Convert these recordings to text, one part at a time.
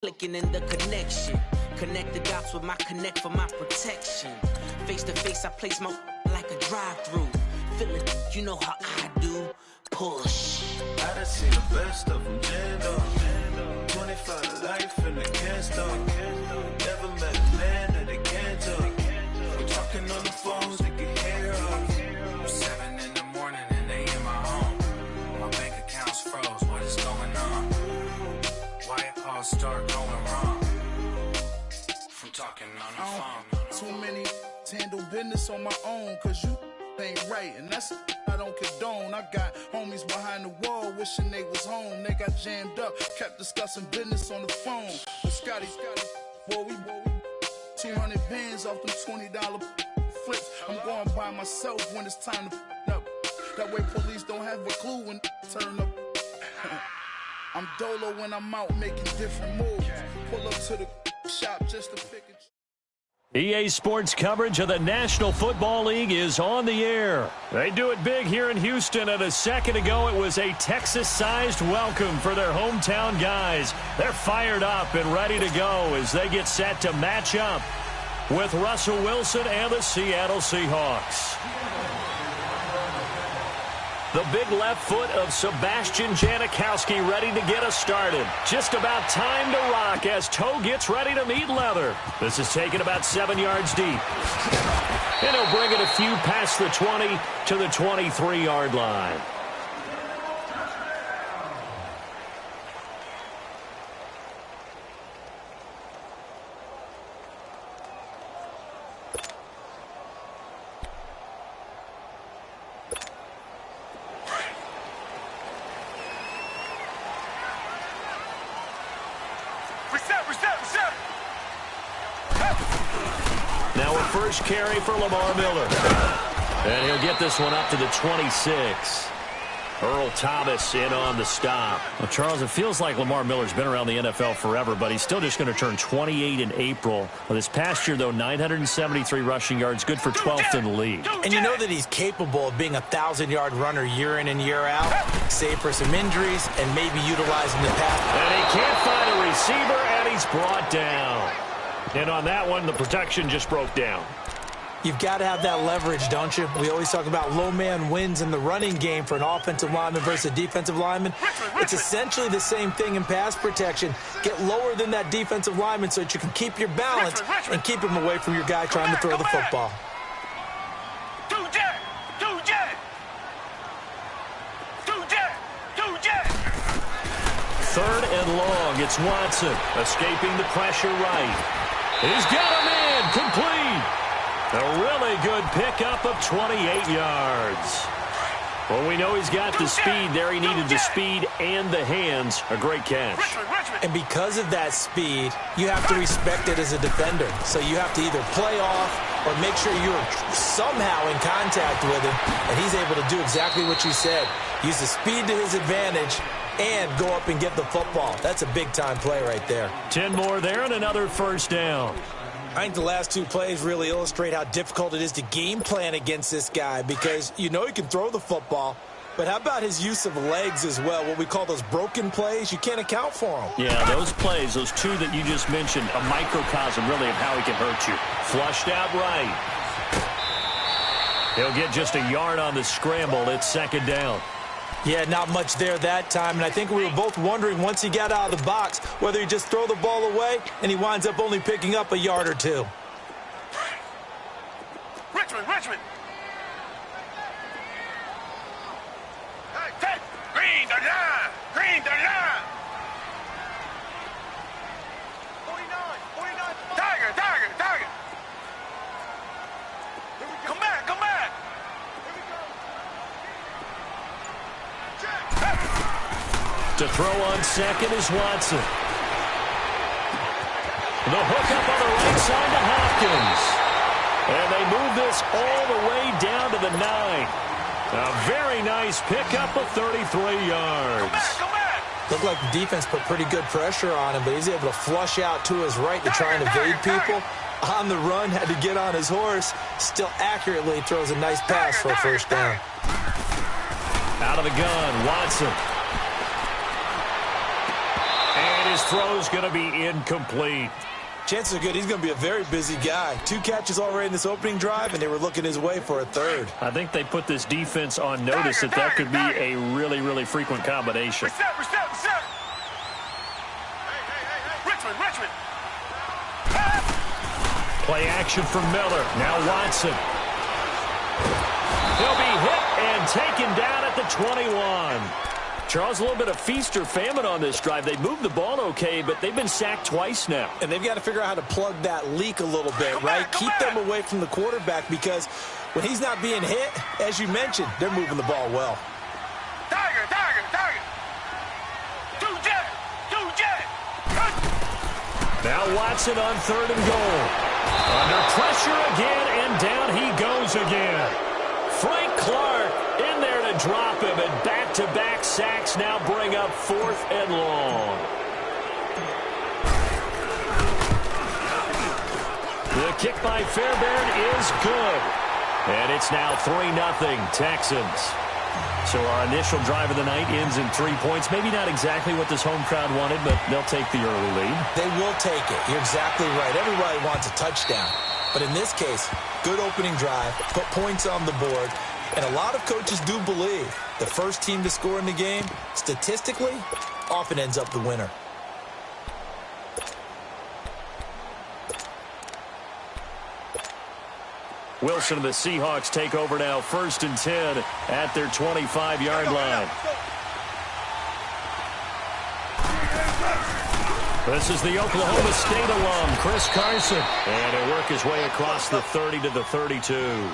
Clicking in the connection. Connect the dots with my connect for my protection. Face to face, I place my like a drive-through. Feeling, you know how I do. Push. I done seen the best of them jammed up. 25 to life and they can't stop. Never met a man that they can't talk. We're talking on the phones, they can hear us. 7 in the morning and they in my home. My bank account's froze, what is going on? Why it all start going wrong? From talking on the phone. Too many to handle business on my own, cause you ain't right, and that's I don't condone. I got homies behind the wall wishing they was home. They got jammed up, kept discussing business on the phone. But Scotty, boy, we 200 bands off them $20 flips. I'm going by myself when it's time to up. That way police don't have a clue when turn up. I'm dolo when I'm out making different moves. Pull up to the shop just to pick and EA Sports coverage of the National Football League is on the air. They do it big here in Houston, and a second ago it was a Texas-sized welcome for their hometown guys. They're fired up and ready to go as they get set to match up with Russell Wilson and the Seattle Seahawks. The big left foot of Sebastian Janikowski ready to get us started. Just about time to rock as toe gets ready to meet leather. This is taken about 7 yards deep. And he'll bring it a few past the 20 to the 23-yard line. Now a first carry for Lamar Miller. And he'll get this one up to the 26. Earl Thomas in on the stop. Well, Charles, it feels like Lamar Miller's been around the NFL forever, but he's still just going to turn 28 in April. Well, this past year, though, 973 rushing yards, good for 12th in the league. And you know that he's capable of being a 1,000-yard runner year in and year out, save for some injuries and maybe utilizing the pass. And he can't find a receiver, and he's brought down. And on that one, the protection just broke down. You've got to have that leverage, don't you? We always talk about low man wins in the running game for an offensive lineman versus a defensive lineman. It's essentially the same thing in pass protection. Get lower than that defensive lineman so that you can keep your balance and keep him away from your guy trying to throw the football. Third and long. It's Watson escaping the pressure right. He's got him in. Complete. A really good pickup of 28 yards. Well, we know he's got the speed there. He needed the speed and the hands. A great catch. And because of that speed, you have to respect it as a defender. So you have to either play off or make sure you're somehow in contact with him. And he's able to do exactly what you said. Use the speed to his advantage and go up and get the football. That's a big-time play right there. 10 more there and another first down. I think the last two plays really illustrate how difficult it is to game plan against this guy because you know he can throw the football, but how about his use of legs as well, what we call those broken plays? You can't account for them. Yeah, those plays, those two that you just mentioned, a microcosm really of how he can hurt you. Flushed out right. He'll get just a yard on the scramble. It's second down. Yeah, not much there that time, and I think we were both wondering once he got out of the box whether he just throw the ball away, and he winds up only picking up a yard or two. Richmond! Hey, green the line! 49! Tiger! Come back! To throw on second is Watson. The hook up on the right side to Hopkins. And they move this all the way down to the 9. A very nice pickup of 33 yards. Come back! Looked like the defense put pretty good pressure on him, but he's able to flush out to his right to try and evade people. On the run, had to get on his horse. Still accurately throws a nice pass for a first down. Out of the gun, Watson. And his His throw's going to be incomplete. Chances are good he's going to be a very busy guy. 2 catches already in this opening drive, and they were looking his way for a third. I think they put this defense on notice that could be a really, really frequent combination. Reset. Richmond. Play action from Miller. Now Watson. He'll be hit and taken down at the 21. Charles, a little bit of feast or famine on this drive. They moved the ball okay, but they've been sacked twice now. And they've got to figure out how to plug that leak a little bit, right? Keep them away from the quarterback, because when he's not being hit, as you mentioned, they're moving the ball well. Tiger. Two jet. Now Watson on 3rd and goal. Under pressure again, and down he goes again. Frank Clark in there to drop him, and back-to-back sacks now bring up 4th and long. The kick by Fairbairn is good. And it's now 3-0 Texans. So our initial drive of the night ends in 3 points. Maybe not exactly what this home crowd wanted, but they'll take the early lead. They will take it. You're exactly right. Everybody wants a touchdown. But in this case, good opening drive, put points on the board, and a lot of coaches do believe the first team to score in the game, statistically, often ends up the winner. Wilson and the Seahawks take over now, 1st and 10 at their 25-yard line. This is the Oklahoma State alum, Chris Carson. And he'll work his way across the 30 to the 32.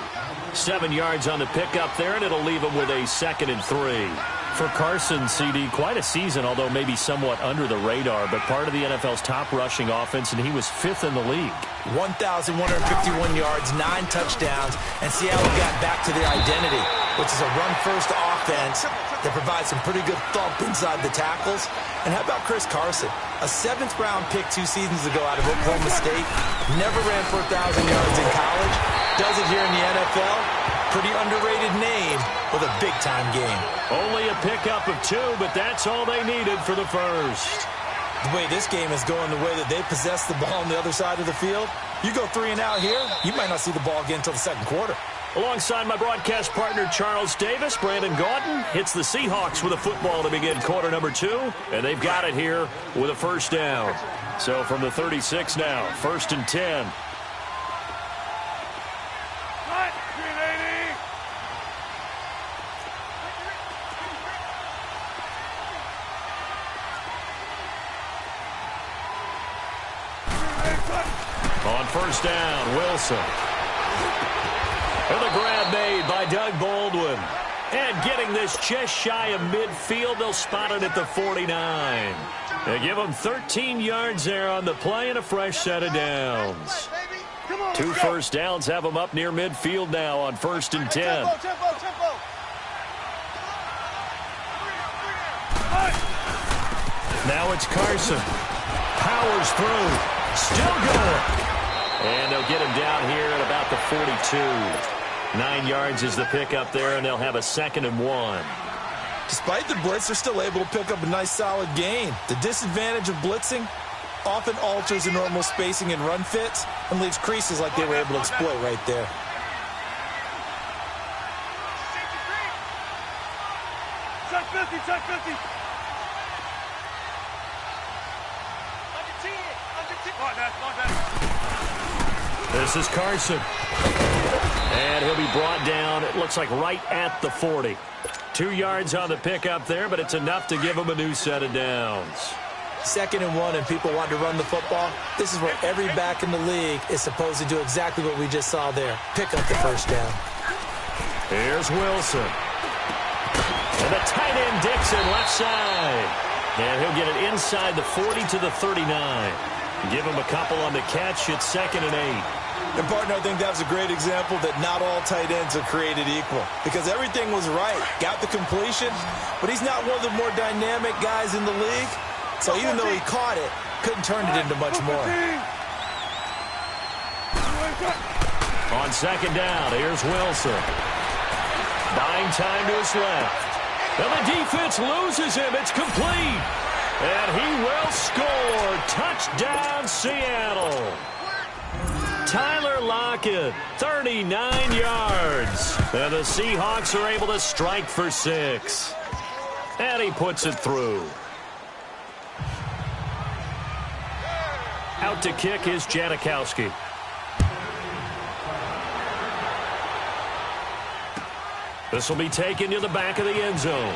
7 yards on the pickup there, and it'll leave him with a 2nd and 3. For Carson, CD, quite a season, although maybe somewhat under the radar, but part of the NFL's top rushing offense, and he was 5th in the league. 1,151 yards, 9 touchdowns, and Seattle got back to their identity, which is a run-first offense that provides some pretty good thump inside the tackles. And how about Chris Carson? A 7th-round pick 2 seasons ago out of Oklahoma State. Never ran for 1,000 yards in college. Does it here in the NFL. Pretty underrated name with a big-time game. Only a pickup of 2, but that's all they needed for the first. The way this game is going, the way that they possess the ball on the other side of the field, you go 3 and out here, you might not see the ball again until the 2nd quarter. Alongside my broadcast partner, Charles Davis, Brandon Gaudin hits the Seahawks with a football to begin quarter number 2, and they've got it here with a 1st down. So from the 36 now, 1st and 10. On 1st down, Wilson. And the grab made by Doug Baldwin. And getting this just shy of midfield, they'll spot it at the 49. They give them 13 yards there on the play and a fresh set of downs. 2 first downs have them up near midfield now on 1st and 10. Now it's Carson. Powers through. Still going. And they'll get him down here at about the 42. 9 yards is the pickup there, and they'll have a 2nd and 1. Despite the blitz, they're still able to pick up a nice, solid gain. The disadvantage of blitzing often alters the normal spacing and run fits and leaves creases like they were able to exploit right there. Check 50. This is Carson. And he'll be brought down, it looks like right at the 40. 2 yards on the pickup there, but it's enough to give him a new set of downs. 2nd and 1, and people want to run the football. This is where every back in the league is supposed to do exactly what we just saw there. Pick up the 1st down. Here's Wilson. And the tight end Dixon left side. And he'll get it inside the 40 to the 39. Give him a couple on the catch. It's 2nd and 8. And, partner, I think that was a great example that not all tight ends are created equal. Because everything was right. Got the completion, but he's not one of the more dynamic guys in the league. So even though he caught it, couldn't turn it into much more. On 2nd down, here's Wilson. Buying time to his left. And the defense loses him. It's complete. And he will score. Touchdown, Seattle. Tyler Lockett, 39 yards. And the Seahawks are able to strike for 6. And he puts it through. Out to kick is Janikowski. This will be taken to the back of the end zone.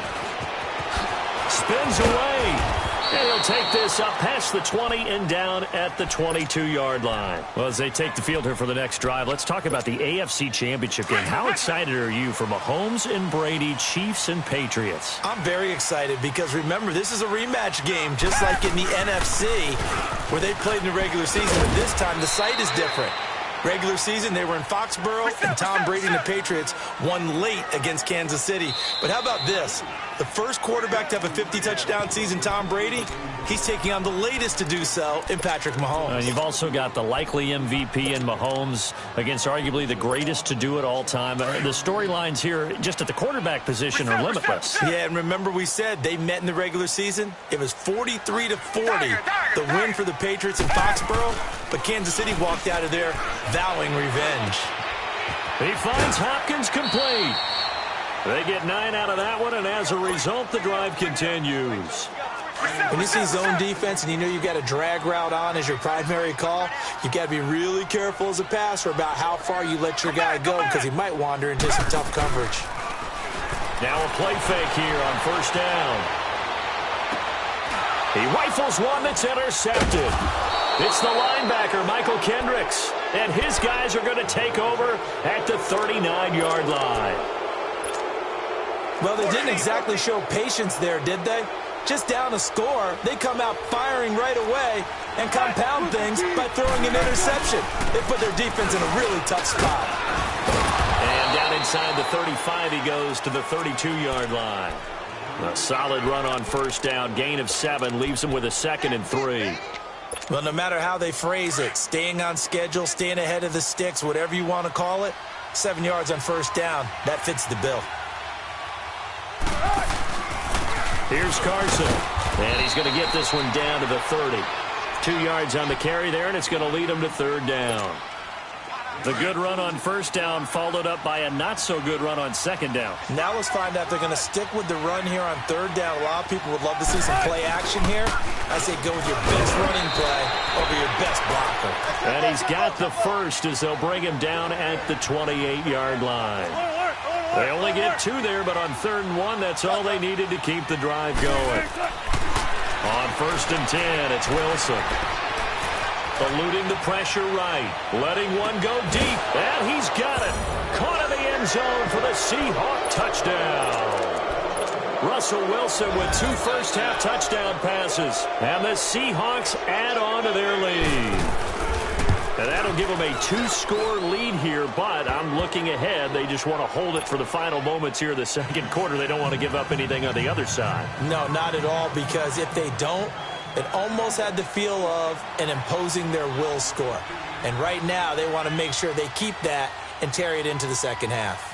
Spins away. And he'll take this up past the 20 and down at the 22-yard line. Well, as they take the field here for the next drive, let's talk about the AFC Championship game. How excited are you for Mahomes and Brady, Chiefs and Patriots? I'm very excited because, remember, this is a rematch game, just like in the NFC, where they played in the regular season. But this time, the site is different. Regular season, they were in Foxborough, and Tom Brady and the Patriots won late against Kansas City. But how about this? The first quarterback to have a 50-touchdown season, Tom Brady, he's taking on the latest to do so in Patrick Mahomes. And you've also got the likely MVP in Mahomes against arguably the greatest to do it all time. The storylines here just at the quarterback position are limitless. Yeah, and remember we said they met in the regular season? It was 43-40, the win for the Patriots in Foxborough, but Kansas City walked out of there vowing revenge. He finds Hopkins complete. They get 9 out of that one, and as a result, the drive continues. When you see zone defense and you know you've got a drag route on as your primary call, you've got to be really careful as a passer about how far you let your guy go because he might wander into some tough coverage. Now a play fake here on first down. He rifles one that's intercepted. It's the linebacker, Michael Kendricks, and his guys are going to take over at the 39-yard line. Well, they didn't exactly show patience there, did they? Just down a score, they come out firing right away and compound things by throwing an interception. They put their defense in a really tough spot. And down inside the 35, he goes to the 32-yard line. A solid run on first down, gain of 7, leaves him with a 2nd and 3. Well, no matter how they phrase it, staying on schedule, staying ahead of the sticks, whatever you want to call it, 7 yards on first down, that fits the bill. Here's Carson, and he's going to get this one down to the 30. 2 yards on the carry there, and it's going to lead him to third down. The good run on first down followed up by a not-so-good run on second down. Now let's find out if they're going to stick with the run here on third down. A lot of people would love to see some play action here. I say go with your best running play over your best blocker. And he's got the first as they'll bring him down at the 28-yard line. They only get 2 there, but on 3rd and 1, that's all they needed to keep the drive going. On 1st and 10, it's Wilson. Eluding the pressure right. Letting one go deep. And he's got it. Caught in the end zone for the Seahawk touchdown. Russell Wilson with 2 first-half touchdown passes. And the Seahawks add on to their lead. And that'll give them a 2-score lead here, but I'm looking ahead. They just want to hold it for the final moments here of the second quarter. They don't want to give up anything on the other side. No, not at all, because if they don't, it almost had the feel of an imposing their will score. And right now, they want to make sure they keep that and carry it into the second half.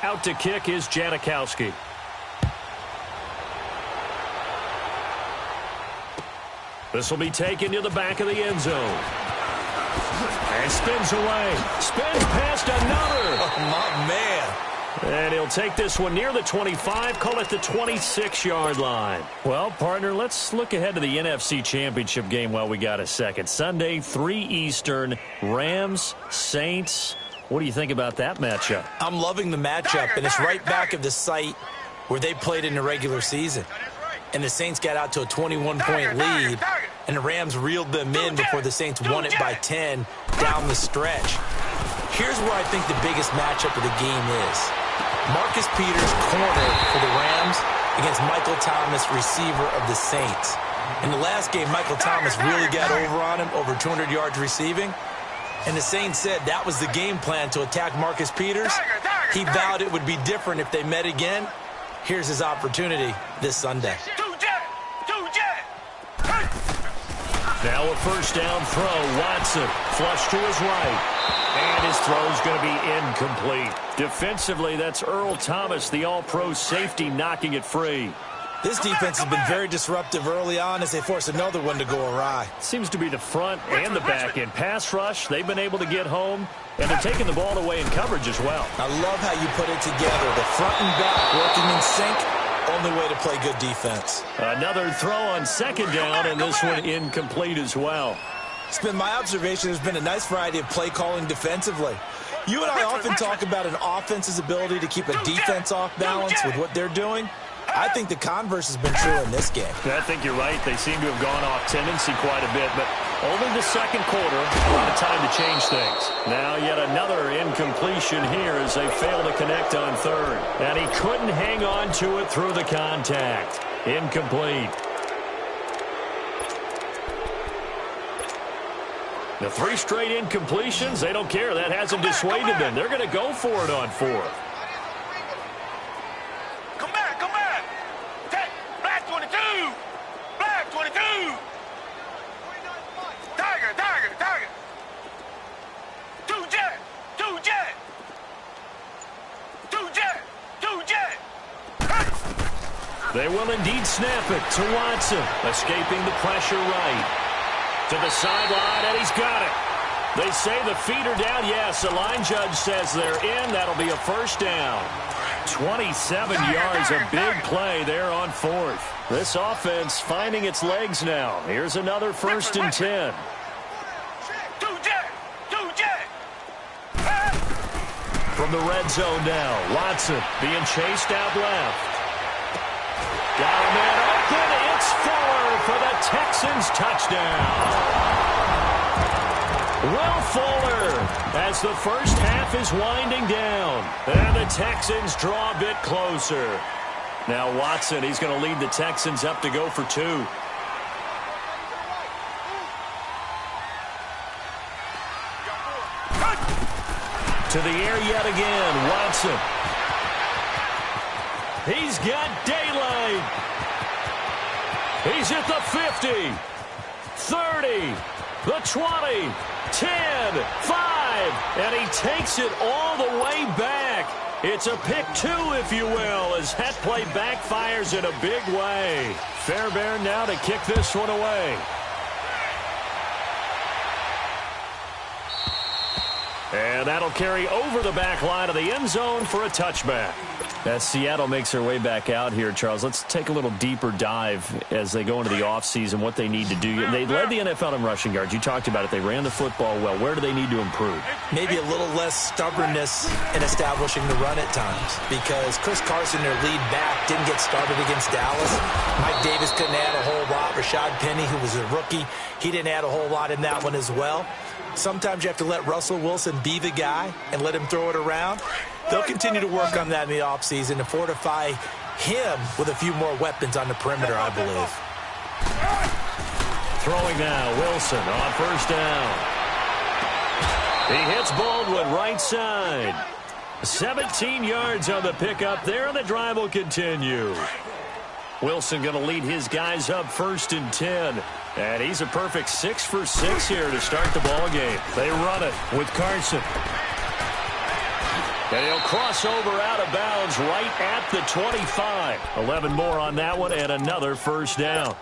Out to kick is Janikowski. This will be taken to the back of the end zone. And spins away. Spins past another. Oh, my man. And he'll take this one near the 25, call it the 26-yard line. Well, partner, let's look ahead to the NFC Championship game while we got a second. Sunday, 3 Eastern, Rams, Saints. What do you think about that matchup? I'm loving the matchup, and it's right back of the site where they played in the regular season. And the Saints got out to a 21-point lead, and the Rams reeled them in before the Saints won it by 10 down the stretch. Here's where I think the biggest matchup of the game is. Marcus Peters, corner for the Rams, against Michael Thomas, receiver of the Saints. In the last game, Michael Thomas really got over on him, over 200 yards receiving. And the Saints said that was the game plan, to attack Marcus Peters. He vowed it would be different if they met again. Here's his opportunity this Sunday. Now a first down throw. Watson flush to his right. And his throw's going to be incomplete. Defensively, that's Earl Thomas, the all-pro safety, knocking it free. This defense has been very disruptive early on as they force another one to go awry. Seems to be the front and the back end. Pass rush, they've been able to get home, and they're taking the ball away in coverage as well. I love how you put it together. The front and back working in sync. Only way to play good defense. Another throw on second down, and this one incomplete as well. It's been my observation there's been a nice variety of play calling defensively. You and I often talk about an offense's ability to keep a defense off balance with what they're doing. I think the converse has been true in this game. I think you're right. They seem to have gone off tendency quite a bit, but only the second quarter, a lot of time to change things. Now yet another incompletion here as they fail to connect on third. And he couldn't hang on to it through the contact. Incomplete. The 3 straight incompletions, they don't care. That hasn't dissuaded them. They're going to go for it on fourth. Come back, come back. Take black 22. Black 22. Tiger, tiger, tiger. 2 jet, 2 jet. 2 jet, 2 jet. They will indeed snap it to Watson, escaping the pressure right. To the sideline, and he's got it. They say the feet are down. Yes, the line judge says they're in. That'll be a first down. 27 yards, a big play there on fourth. This offense finding its legs now. Here's another first and 10. 2 jet, 2 jet. From the red zone now, Watson being chased out left. Got a man open. It's Fuller for the Texans touchdown. Will Fuller as the first half is winding down. And the Texans draw a bit closer. Now Watson, he's going to lead the Texans up to go for 2. To the air yet again, Watson. He's got daylight. He's at the 50, 30, the 20, 10, 5, and he takes it all the way back. It's a pick 2, if you will, as that play backfires in a big way. Fairbairn now to kick this one away. And that'll carry over the back line of the end zone for a touchback. As Seattle makes their way back out here, Charles, let's take a little deeper dive as they go into the offseason, what they need to do. They led the NFL in rushing yards. You talked about it. They ran the football well. Where do they need to improve? Maybe a little less stubbornness in establishing the run at times, because Chris Carson, their lead back, didn't get started against Dallas. Mike Davis couldn't add a whole lot. Rashad Penny, who was a rookie, he didn't add a whole lot in that one as well. Sometimes you have to let Russell Wilson be the guy and let him throw it around. They'll continue to work on that in the offseason to fortify him with a few more weapons on the perimeter, I believe. Throwing now, Wilson on first down. He hits Baldwin right side. 17 yards on the pickup there, and the drive will continue. Wilson going to lead his guys up first and 10. And he's a perfect 6 for 6 here to start the ball game. They run it with Carson. And he'll cross over out of bounds right at the 25. 11 more on that one and another first down.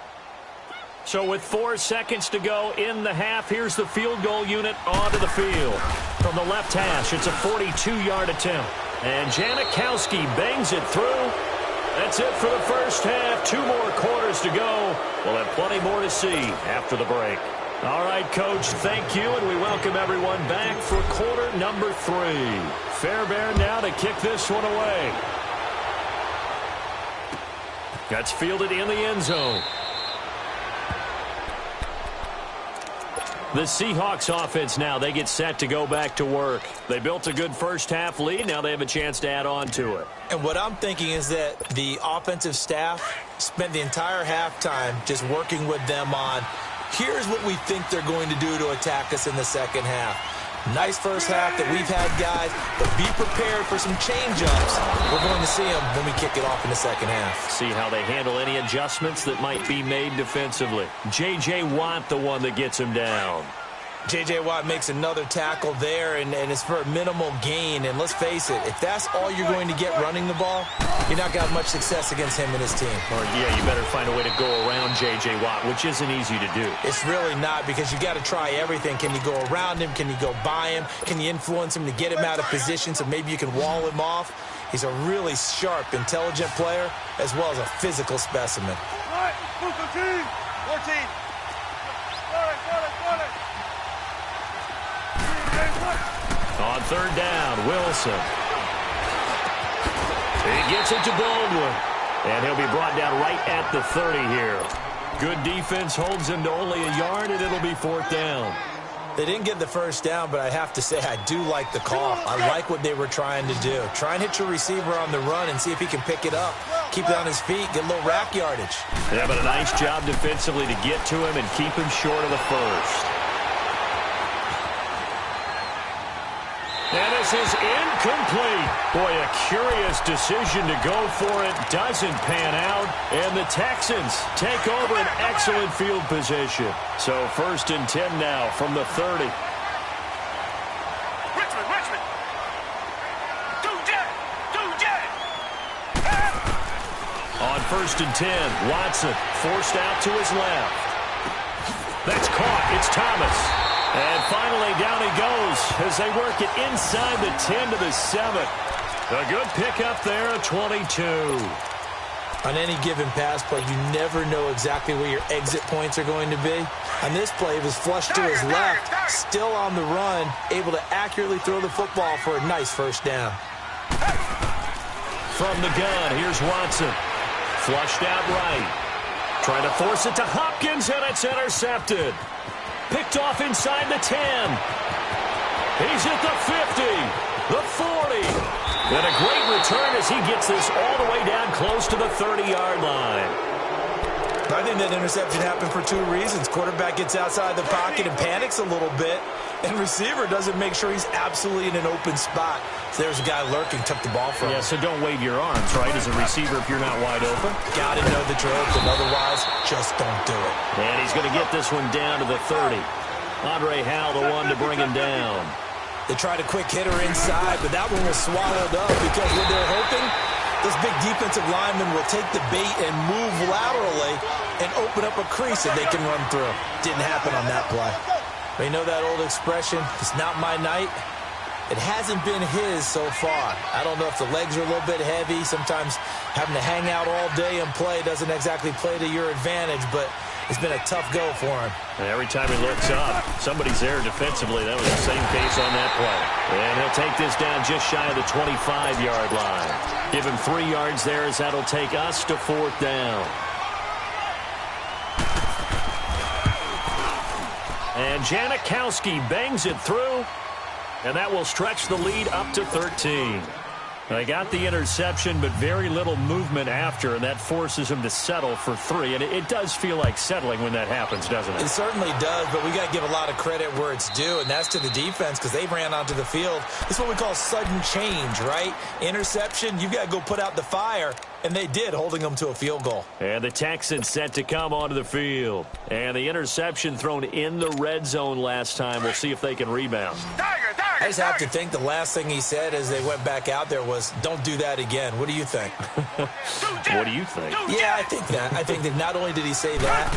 So with 4 seconds to go in the half, here's the field goal unit onto the field. From the left hash, it's a 42-yard attempt. And Janikowski bangs it through. That's it for the first half. 2 more quarters to go. We'll have plenty more to see after the break. All right, Coach, thank you, and we welcome everyone back for quarter number 3. Fairbairn now to kick this one away. That's fielded in the end zone. The Seahawks offense now, they get set to go back to work. They built a good first half lead. Now they have a chance to add on to it. And what I'm thinking is that the offensive staff spent the entire halftime just working with them on, here's what we think they're going to do to attack us in the second half. Nice first half that we've had, guys, but be prepared for some change-ups. We're going to see them when we kick it off in the second half. See how they handle any adjustments that might be made defensively. J.J. Watt, the one that gets him down. J.J. Watt makes another tackle there, and it's for a minimal gain. And let's face it, if that's all you're going to get running the ball, you're not going to have much success against him and his team. Or, yeah, you better find a way to go around J.J. Watt, which isn't easy to do. It's really not, because you got to try everything. Can you go around him? Can you go by him? Can you influence him to get him out of position so maybe you can wall him off? He's a really sharp, intelligent player, as well as a physical specimen. 14. On third down, Wilson. He gets it to Baldwin. And he'll be brought down right at the 30 here. Good defense holds him to only a yard, and it'll be fourth down. They didn't get the first down, but I have to say I do like the call. I like what they were trying to do. Try and hit your receiver on the run and see if he can pick it up. Keep it on his feet, get a little rack yardage. Yeah, but a nice job defensively to get to him and keep him short of the first. And this is incomplete. Boy, a curious decision to go for it. Doesn't pan out. And the Texans take over an excellent field position. So first and 10 now from the 30. Richmond. Do Jet. On first and 10, Watson forced out to his left. That's caught. It's Thomas. And finally, down he goes as they work it inside the 10 to the 7. A good pickup there, 22. On any given pass play, you never know exactly where your exit points are going to be. On this play, he was flushed to his left, still on the run, able to accurately throw the football for a nice first down. From the gun, here's Watson. Flushed out right. Trying to force it to Hopkins, and it's intercepted. Picked off inside the 10. He's at the 50, the 40. And a great return as he gets this all the way down close to the 30-yard line. I think that interception happened for two reasons. Quarterback gets outside the pocket and panics a little bit, and receiver doesn't make sure he's absolutely in an open spot. So there's a guy lurking, took the ball from him. Yeah, so don't wave your arms, right, as a receiver if you're not wide open. Got to know that you're open, otherwise just don't do it. And he's going to get this one down to the 30. Andre Howell, the one to bring him down. They tried a quick hitter inside, but that one was swallowed up because what they're hoping, this big defensive lineman will take the bait and move laterally and open up a crease that they can run through. Didn't happen on that play. But you know that old expression, it's not my night? It hasn't been his so far. I don't know if the legs are a little bit heavy. Sometimes having to hang out all day and play doesn't exactly play to your advantage, but it's been a tough go for him. And every time he looks up, somebody's there defensively. That was the same case on that play. And he'll take this down just shy of the 25-yard line. Give him 3 yards there as that'll take us to fourth down. And Janikowski bangs it through. And that will stretch the lead up to 13. They got the interception, but very little movement after, and that forces him to settle for 3. And it does feel like settling when that happens, doesn't it? It certainly does, but we got to give a lot of credit where it's due, and that's to the defense because they ran onto the field. This is what we call sudden change, right? Interception, you got to go put out the fire, and they did, holding them to a field goal. And the Texans set to come onto the field. And the interception thrown in the red zone last time. We'll see if they can rebound. I just have to think the last thing he said as they went back out there was, don't do that again. What do you think? What do you think? Yeah, I think that. I think that not only did he say that,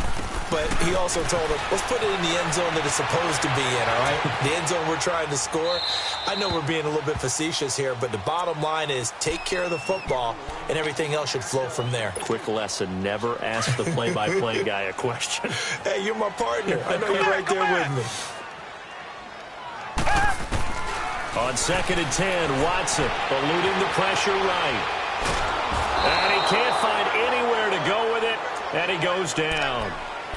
but he also told them, let's put it in the end zone that it's supposed to be in, all right? The end zone we're trying to score. I know we're being a little bit facetious here, but the bottom line is take care of the football, and everything else should flow from there. Quick lesson, never ask the play-by-play guy a question. Hey, you're my partner. I know you're right there with me. On second and 10, Watson eluding the pressure right. And he can't find anywhere to go with it, and he goes down.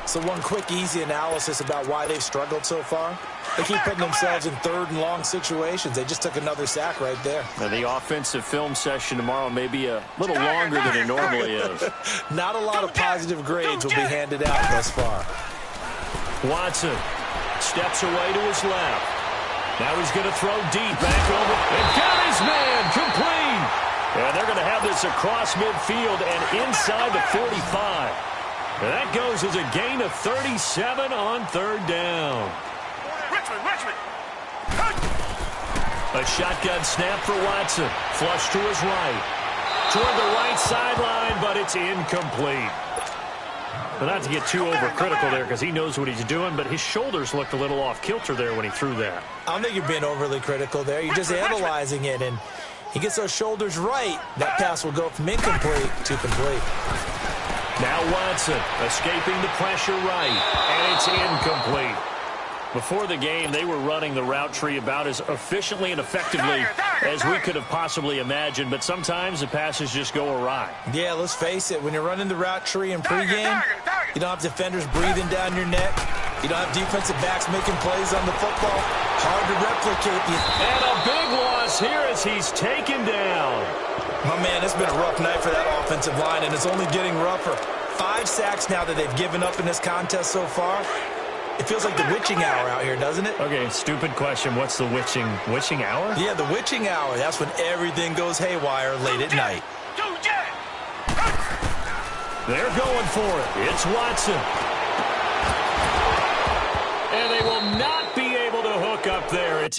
So one quick, easy analysis about why they've struggled so far. They keep putting themselves in third and long situations. They just took another sack right there. Now, the offensive film session tomorrow may be a little longer than it normally is. Not a lot of positive grades will be handed out thus far. Watson steps away to his left. Now he's going to throw deep back over. And got his man complete. And they're going to have this across midfield and inside the 45. And that goes as a gain of 37 on third down. Richmond. A shotgun snap for Watson. Flush to his right. Toward the right sideline, but it's incomplete. But not to get too overcritical there because he knows what he's doing, but his shoulders looked a little off kilter there when he threw that. I don't think you're being overly critical there. You're just analyzing it, and he gets those shoulders right. That pass will go from incomplete to complete. Now Watson escaping the pressure right, and it's incomplete. Before the game, they were running the route tree about as efficiently and effectively as we could have possibly imagined, but sometimes the passes just go awry. Yeah, let's face it. When you're running the route tree in pregame, you don't have defenders breathing down your neck. You don't have defensive backs making plays on the football. Hard to replicate. And a big loss here as he's taken down. My man, it's been a rough night for that offensive line, and it's only getting rougher. 5 sacks now that they've given up in this contest so far. It feels like the witching hour out here, doesn't it? Okay, stupid question. What's the witching hour? Yeah, the witching hour. That's when everything goes haywire late at night. They're going for it. It's Watson. And they will not be able to hook up there. It's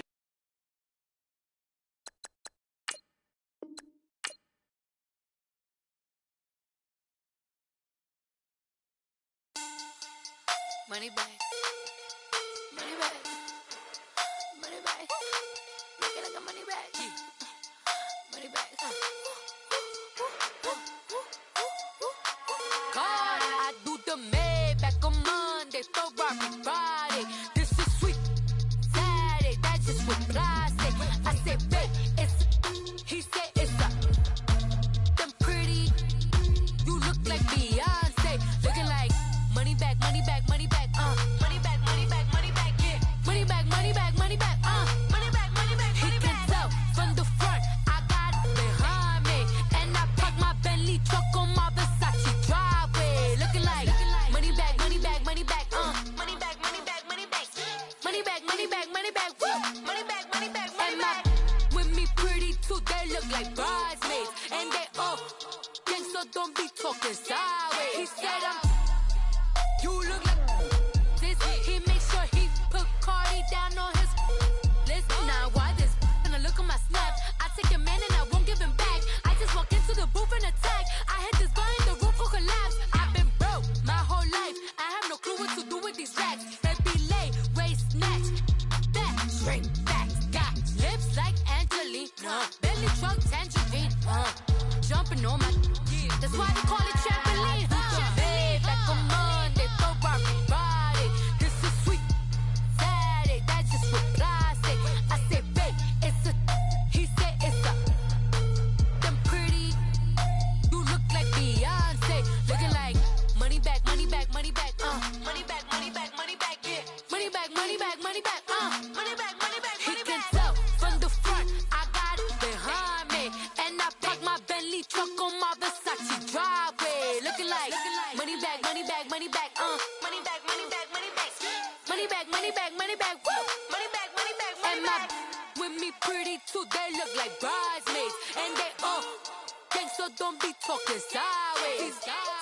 money back. Money back. Money back. Make it like a money back. Money back. God, I do the Maybach on Monday, Ferrari Friday. This is sweet Saturday. That's just what I say. I say, babe, it's. He said it's a. Them pretty. You look like Beyonce. Looking like money back, money back, money back. Money back, money back, money back, yeah. Money back, money back, money back, money back, money back, money back. He can tell from the front, I got it behind me. And I park my Bentley truck on my Versace driveway. Looking like money back, money back, money back, money back, money back, money back. Money back, money back, money back, woo. Money back, money back, money back. With me pretty too, they look like bridesmaids. And they all gang, so don't be talking sideways. He said you look like this. He make sure he put Cardi down on his list. Now why this? Gonna look at my snap. I take a man and I won't give him back. I just walk into the booth and attack. I hit this guy in the roof will collapse. I've been broke my whole life. I have no clue what to do with these racks. They be late, waist snatch, back, straight back. Got lips like Angelina, belly truck tangerine. Jumping on my, that's why they call it trampoline. Back on Monday, Ferrari Friday. This is sweet Saturday. That's just what I say. I say, babe, it's a. He said it's a. Them pretty. You look like Beyonce. Looking like money back, money back, money back. Money back, money back, money back. Yeah. Money back, money back, money back. Money back, money back, money back. He can tell from the front, I got it behind me, and I park my Bentley truck on my Versace driveway. Looking like money back, money back, money back. Money back, money back, money back. Money back, money back, money back. Woo. Money back, money back, money back. With me pretty too, they look like bridesmaids, and they all gang, so don't be talking sideways.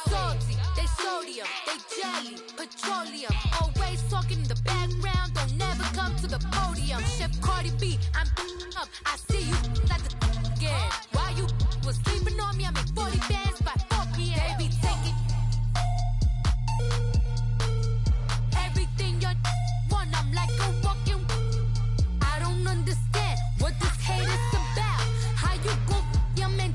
Salty, they sodium, they jelly, petroleum. Always talking in the background, don't never come to the podium. Chef Cardi B, I'm up. I see you like the again. While you was sleeping on me, I make 40 bands by 4 p.m. They be taking everything you want. I'm like a walking. I don't understand what this hate is about. How you go your man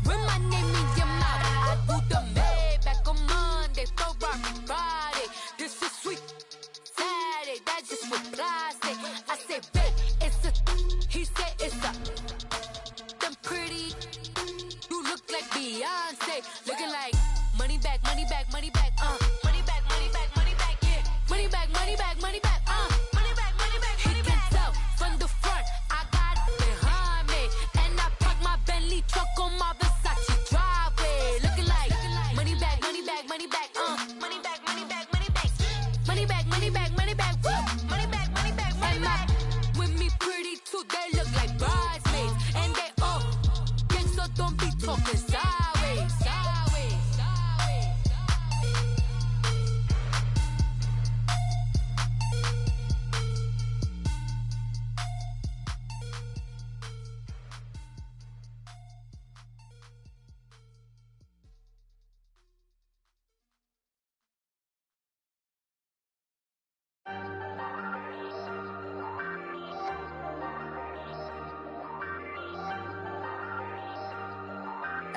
with my name in your mouth? I do the Maybach on Monday, Ferrari Friday. This is sweet Saturday. That's just what I say. I say, babe, it's a. He said it's a.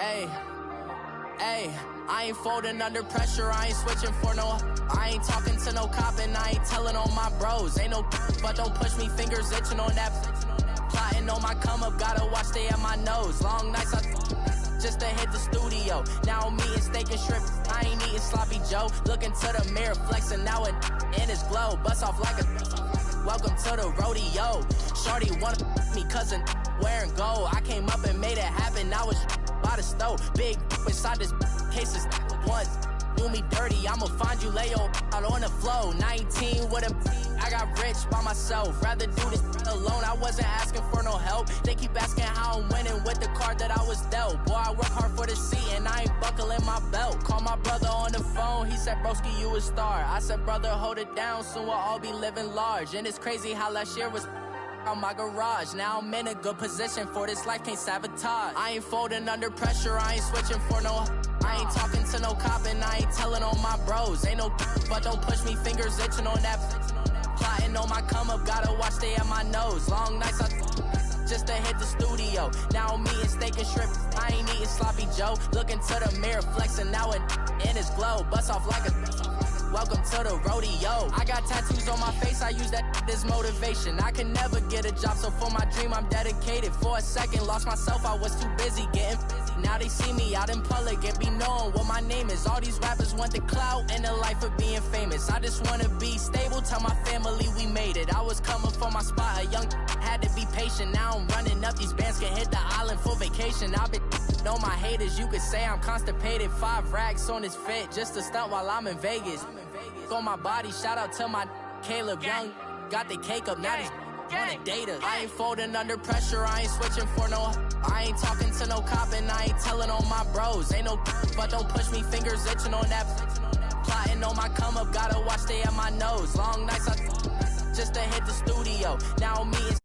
Ayy, I ain't folding under pressure, I ain't switching for no. I ain't talking to no cop and I ain't telling on my bros. Ain't no but don't push me, fingers itching on that. Plotting on my come up, gotta watch stay at my nose. Long nights just to hit the studio. Now I'm eating steak and shrimp, I ain't eating sloppy Joe. Looking to the mirror, flexing now it in his glow. Bust off like a welcome to the rodeo. Shorty wanna me cousin wearing gold. I came up and made it happen, now it's by the stove. Big inside this case is once do me dirty, I'ma find you lay your out on the floor. 19 with a I got rich by myself, rather do this alone. I wasn't asking for no help, they keep asking how I'm winning with the card that I was dealt. Boy, I work hard for the seat and I ain't buckling my belt. Call my brother on the phone, he said broski you a star. I said brother hold it down, soon we'll all be living large. And it's crazy how last year was on my garage. Now I'm in a good position for this life, can't sabotage. I ain't folding under pressure, I ain't switching for no. I ain't talking to no cop and I ain't telling on my bros. Ain't no but don't push me, fingers itching on that. Plotting on my come up, gotta watch stay at my nose. Long nights just to hit the studio. Now I'm eating steak and shrimp, I ain't eating sloppy Joe. Looking to the mirror, flexing now it in his glow. Bust off like a welcome to the rodeo. I got tattoos on my face, I use that as motivation. I can never get a job, so for my dream I'm dedicated. For a second, lost myself, I was too busy getting busy. Now they see me out in public and be knowing what my name is. All these rappers want the clout and the life of being famous. I just wanna be stable, tell my family we made it. I was coming for my spot, a young had to be patient. Now I'm running up, these bands can hit the island for vacation. I've been on my haters, you could say I'm constipated. 5 racks on his fit, just to stunt while I'm in Vegas. On my body, shout out to my Caleb Young. Got the cake up, now these wanna date us. I ain't folding under pressure, I ain't switching for no. I ain't talking to no cop and I ain't telling on my bros. Ain't no but don't push me, fingers itching on that. Plotting on my come up, gotta watch stay at my nose. Long nights just to hit the studio. Now I'm eating